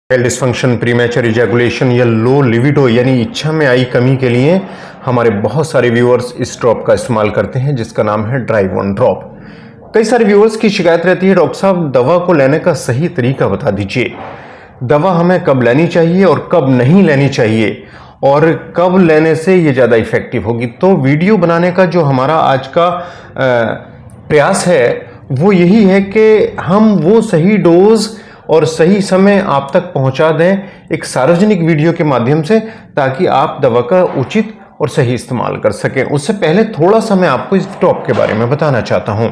Dysfunction, प्रीमैचर ejaculation या लो libido यानी इच्छा में आई कमी के लिए हमारे बहुत सारे व्यूअर्स इस ड्रॉप का इस्तेमाल करते हैं जिसका नाम है ड्राइव-ऑन ड्रॉप। कई सारे व्यूअर्स की शिकायत रहती है, डॉक्टर साहब दवा को लेने का सही तरीका बता दीजिए, दवा हमें कब लेनी चाहिए और कब नहीं लेनी चाहिए और कब लेने से ये ज़्यादा इफेक्टिव होगी। तो वीडियो बनाने का जो हमारा आज का प्रयास है वो यही है कि हम वो सही डोज और सही समय आप तक पहुंचा दें एक सार्वजनिक वीडियो के माध्यम से, ताकि आप दवा का उचित और सही इस्तेमाल कर सकें। उससे पहले थोड़ा सा मैं आपको इस ड्रॉप के बारे में बताना चाहता हूं।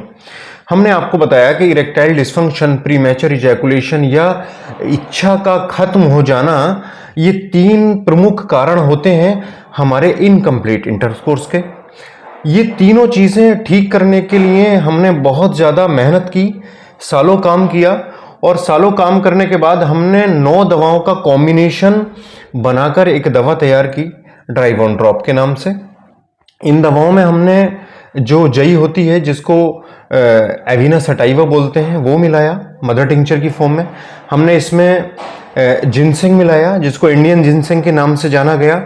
हमने आपको बताया कि इरेक्टाइल डिस्फंक्शन, प्रीमैचर इजैकुलेशन या इच्छा का खत्म हो जाना, ये 3 प्रमुख कारण होते हैं हमारे इनकम्प्लीट इंटरकोर्स के। ये तीनों चीज़ें ठीक करने के लिए हमने बहुत ज़्यादा मेहनत की, सालों काम किया और सालों काम करने के बाद हमने 9 दवाओं का कॉम्बिनेशन बनाकर एक दवा तैयार की ड्राइव-ऑन ड्रॉप के नाम से। इन दवाओं में हमने जो जई होती है जिसको एविना सटाइवा बोलते हैं वो मिलाया मदर टिंचर की फॉर्म में। हमने इसमें जिनसेंग मिलाया जिसको इंडियन जिनसेंग के नाम से जाना गया।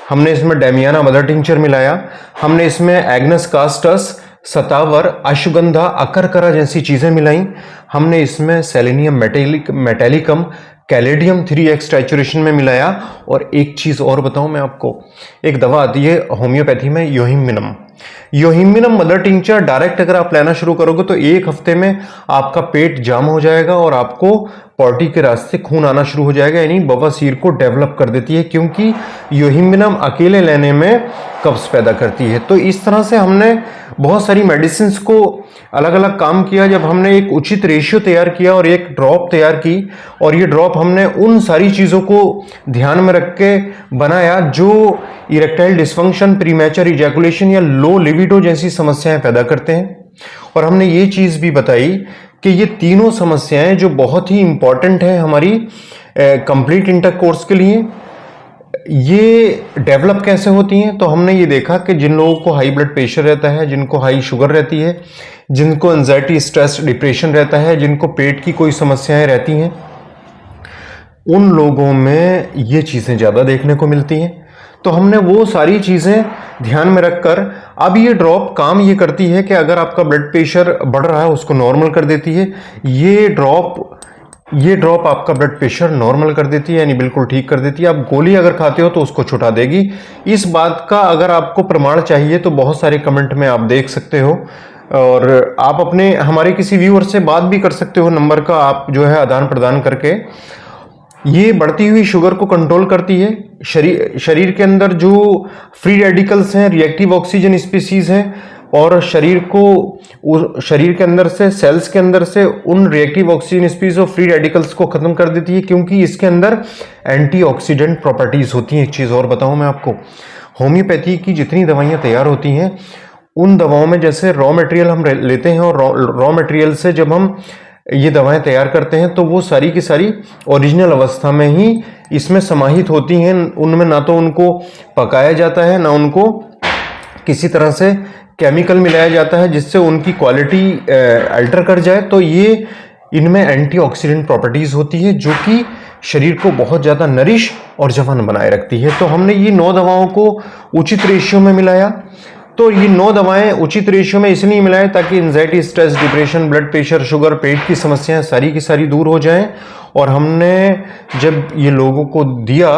हमने इसमें डेमियाना मदर टिंचर मिलाया। हमने इसमें एग्नस कास्टस, सतावर, अश्वगंधा, अकरकरा जैसी चीज़ें मिलाई। हमने इसमें सेलेनियम मेटेलिकम, कैलेडियम 3x टैचुरेशन में मिलाया। और एक चीज़ और बताऊं मैं आपको, एक दवा आती है होम्योपैथी में योहिम्मिनम। योहिम्मिनम मदर टिंचर डायरेक्ट अगर आप लेना शुरू करोगे तो 1 हफ्ते में आपका पेट जाम हो जाएगा और आपको पॉटी के रास्ते खून आना शुरू हो जाएगा, यानी बवासीर को डेवलप कर देती है, क्योंकि योहिम्मिनम अकेले लेने में कब्ज पैदा करती है। तो इस तरह से हमने बहुत सारी मेडिसिन को अलग अलग काम किया। जब हमने एक उचित रेशियो तैयार किया और एक ड्रॉप तैयार की, और ये ड्रॉप हमने उन सारी चीज़ों को ध्यान में रख के बनाया जो इरेक्टाइल डिस्फंक्शन, प्रीमैचर इजैकुलेशन या लो लिविडो जैसी समस्याएं पैदा करते हैं। और हमने ये चीज़ भी बताई कि ये तीनों समस्याएं जो बहुत ही इंपॉर्टेंट है हमारी कंप्लीट इंटरकोर्स के लिए, ये डेवलप कैसे होती हैं। तो हमने ये देखा कि जिन लोगों को हाई ब्लड प्रेशर रहता है, जिनको हाई शुगर रहती है, जिनको एंजाइटी, स्ट्रेस, डिप्रेशन रहता है, जिनको पेट की कोई समस्याएं रहती हैं, उन लोगों में ये चीज़ें ज़्यादा देखने को मिलती हैं। तो हमने वो सारी चीज़ें ध्यान में रखकर अब ये ड्रॉप काम ये करती है कि अगर आपका ब्लड प्रेशर बढ़ रहा है उसको नॉर्मल कर देती है। ये ड्रॉप आपका ब्लड प्रेशर नॉर्मल कर देती है, यानी बिल्कुल ठीक कर देती है। आप गोली अगर खाते हो तो उसको छुटा देगी। इस बात का अगर आपको प्रमाण चाहिए तो बहुत सारे कमेंट में आप देख सकते हो, और आप अपने हमारे किसी व्यूअर से बात भी कर सकते हो, नंबर का आप जो है आदान प्रदान करके। ये बढ़ती हुई शुगर को कंट्रोल करती है। शरीर के अंदर जो फ्री रेडिकल्स हैं, रिएक्टिव ऑक्सीजन स्पीसीज हैं, और शरीर के अंदर से, सेल्स के अंदर से उन रिएक्टिव ऑक्सीजन स्पीसीज और फ्री रेडिकल्स को खत्म कर देती है, क्योंकि इसके अंदर एंटीऑक्सीडेंट प्रॉपर्टीज होती हैं। एक चीज़ और बताऊं मैं आपको, होम्योपैथी की जितनी दवाइयाँ तैयार होती हैं उन दवाओं में जैसे रॉ मटेरियल हम लेते हैं, और रॉ मटेरियल से जब हम ये दवाएं तैयार करते हैं तो वो सारी की सारी ओरिजिनल अवस्था में ही इसमें समाहित होती हैं। उनमें ना तो उनको पकाया जाता है, ना उनको किसी तरह से केमिकल मिलाया जाता है जिससे उनकी क्वालिटी अल्टर कर जाए। तो ये इनमें एंटीऑक्सीडेंट प्रॉपर्टीज़ होती है जो कि शरीर को बहुत ज़्यादा नरिश और जवान बनाए रखती है। तो हमने ये 9 दवाओं को उचित रेशियो में मिलाया। तो ये 9 दवाएं उचित रेशियो में इसलिए मिलाएं ताकि anxiety, stress, depression, blood pressure, sugar, पेट की समस्याएं सारी की सारी दूर हो जाएं। और हमने जब ये लोगों को दिया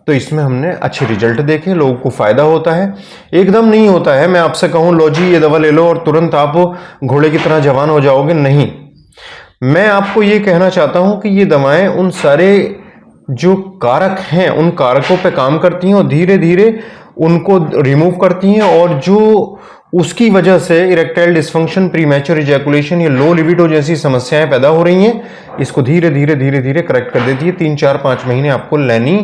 तो इसमें हमने अच्छे रिजल्ट देखे, लोगों को फायदा होता है। एकदम नहीं होता है मैं आपसे कहूं लो जी ये दवा ले लो और तुरंत आप घोड़े की तरह जवान हो जाओगे, नहीं। मैं आपको ये कहना चाहता हूं कि ये दवाएं उन सारे जो कारक हैं उन कारकों पे काम करती हैं और धीरे धीरे उनको रिमूव करती हैं, और जो उसकी वजह से इरेक्टाइल डिस्फंक्शन, प्रीमैचर इजैकुलेशन या लो लिविडो जैसी समस्याएं पैदा हो रही हैं, इसको धीरे धीरे करेक्ट कर देती है। 3, 4, 5 महीने आपको लेनी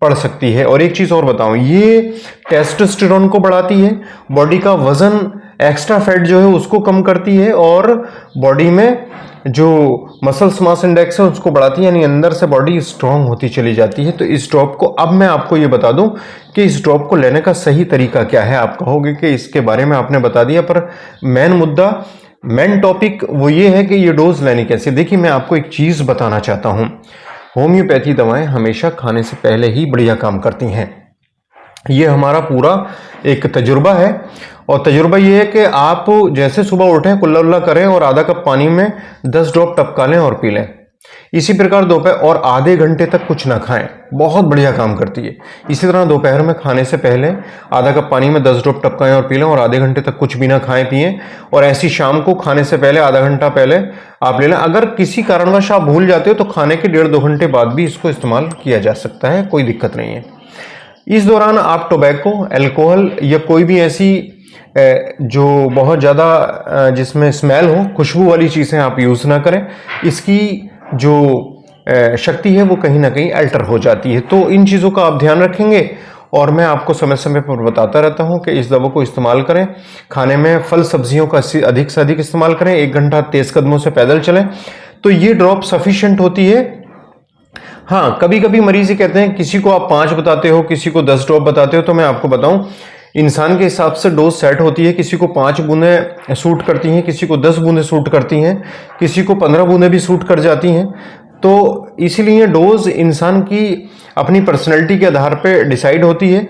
पड़ सकती है। और एक चीज़ और बताऊं, ये टेस्टोस्टेरोन को बढ़ाती है, बॉडी का वजन, एक्स्ट्रा फैट जो है उसको कम करती है, और बॉडी में जो मसल्स मास इंडेक्स है उसको बढ़ाती है, यानी अंदर से बॉडी स्ट्रांग होती चली जाती है। तो इस ड्रॉप को अब मैं आपको ये बता दूं कि इस ड्रॉप को लेने का सही तरीका क्या है। आप कहोगे कि इसके बारे में आपने बता दिया, पर मेन टॉपिक वो ये है कि ये डोज लेनी कैसे। देखिए मैं आपको एक चीज़ बताना चाहता हूँ, होम्योपैथी दवाएं हमेशा खाने से पहले ही बढ़िया काम करती हैं। ये हमारा पूरा एक तजुर्बा है, और तजुर्बा ये है कि आप जैसे सुबह उठें कुल्ला उल्ला करें और आधा कप पानी में 10 ड्रॉप टपका लें और पी लें। इसी प्रकार दोपहर और आधे घंटे तक कुछ ना खाएं, बहुत बढ़िया काम करती है। इसी तरह दोपहर में खाने से पहले आधा कप पानी में 10 ड्रॉप टपकाएं और पी लें, और आधे घंटे तक कुछ भी ना खाएं पिएं। और ऐसी शाम को खाने से पहले आधा घंटा पहले आप ले लें। अगर किसी कारणवश आप भूल जाते हो तो खाने के 1.5-2 घंटे बाद भी इसको इस्तेमाल किया जा सकता है, कोई दिक्कत नहीं है। इस दौरान आप टोबैको, अल्कोहल या कोई भी ऐसी जो बहुत ज़्यादा जिसमें स्मेल हो, खुशबू वाली चीज़ें आप यूज़ ना करें। इसकी जो शक्ति है वो कहीं ना कहीं अल्टर हो जाती है। तो इन चीज़ों का आप ध्यान रखेंगे, और मैं आपको समय समय पर बताता रहता हूं कि इस दवा को इस्तेमाल करें। खाने में फल सब्जियों का अधिक से अधिक इस्तेमाल करें, 1 घंटा तेज कदमों से पैदल चलें, तो ये ड्रॉप सफिशिएंट होती है। हाँ, कभी कभी मरीज ये कहते हैं, किसी को आप 5 बताते हो, किसी को 10 ड्रॉप बताते हो, तो मैं आपको बताऊं इंसान के हिसाब से डोज सेट होती है। किसी को 5 बूंदें सूट करती हैं, किसी को 10 बूंदें सूट करती हैं, किसी को 15 बूंदें भी सूट कर जाती हैं। तो इसीलिए डोज इंसान की अपनी पर्सनैलिटी के आधार पे डिसाइड होती है।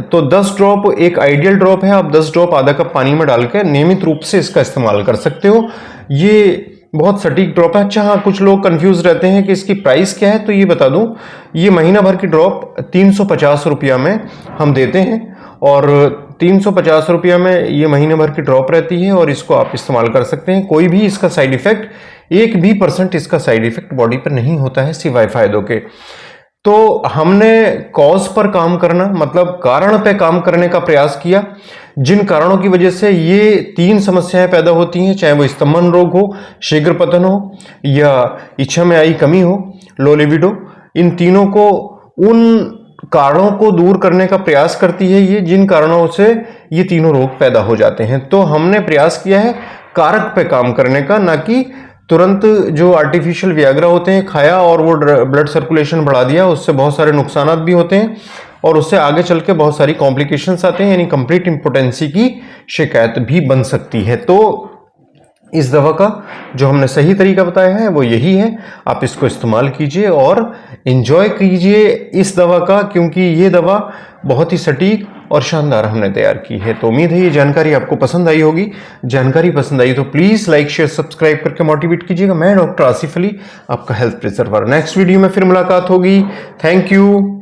तो 10 ड्रॉप एक आइडियल ड्रॉप है। आप 10 ड्रॉप आधा कप पानी में डाल के नियमित रूप से इसका इस्तेमाल कर सकते हो। ये बहुत सटीक ड्रॉप है। अच्छा हाँ, कुछ लोग कंफ्यूज रहते हैं कि इसकी प्राइस क्या है, तो ये बता दूं, ये महीना भर की ड्रॉप 350 रुपया में हम देते हैं, और 350 रुपया में ये महीने भर की ड्रॉप रहती है, और इसको आप इस्तेमाल कर सकते हैं। कोई भी इसका साइड इफेक्ट, 1 भी % इसका साइड इफेक्ट बॉडी पर नहीं होता है सिवाय फायदों के। तो हमने कॉज पर काम करना, मतलब कारण पे काम करने का प्रयास किया। जिन कारणों की वजह से ये 3 समस्याएं पैदा होती हैं, चाहे वो स्तंभन रोग हो, शीघ्र पतन हो, या इच्छा में आई कमी हो, लो लिबिडो, इन तीनों को, उन कारणों को दूर करने का प्रयास करती है ये, जिन कारणों से ये तीनों रोग पैदा हो जाते हैं। तो हमने प्रयास किया है कारक पे काम करने का, ना कि तुरंत जो आर्टिफिशियल वियाग्रा होते हैं खाया और वो ब्लड सर्कुलेशन बढ़ा दिया। उससे बहुत सारे नुकसान भी होते हैं, और उससे आगे चल के बहुत सारी कॉम्प्लिकेशंस आते हैं, यानी कंप्लीट इंपोटेंसी की शिकायत भी बन सकती है। तो इस दवा का जो हमने सही तरीका बताया है वो यही है। आप इसको इस्तेमाल कीजिए और एंजॉय कीजिए इस दवा का, क्योंकि ये दवा बहुत ही सटीक और शानदार हमने तैयार की है। तो उम्मीद है ये जानकारी आपको पसंद आई होगी। जानकारी पसंद आई तो प्लीज़ लाइक शेयर सब्सक्राइब करके मोटिवेट कीजिएगा। मैं डॉक्टर आसिफ अली, आपका हेल्थ प्रिजर्वर। नेक्स्ट वीडियो में फिर मुलाकात होगी। Thank you.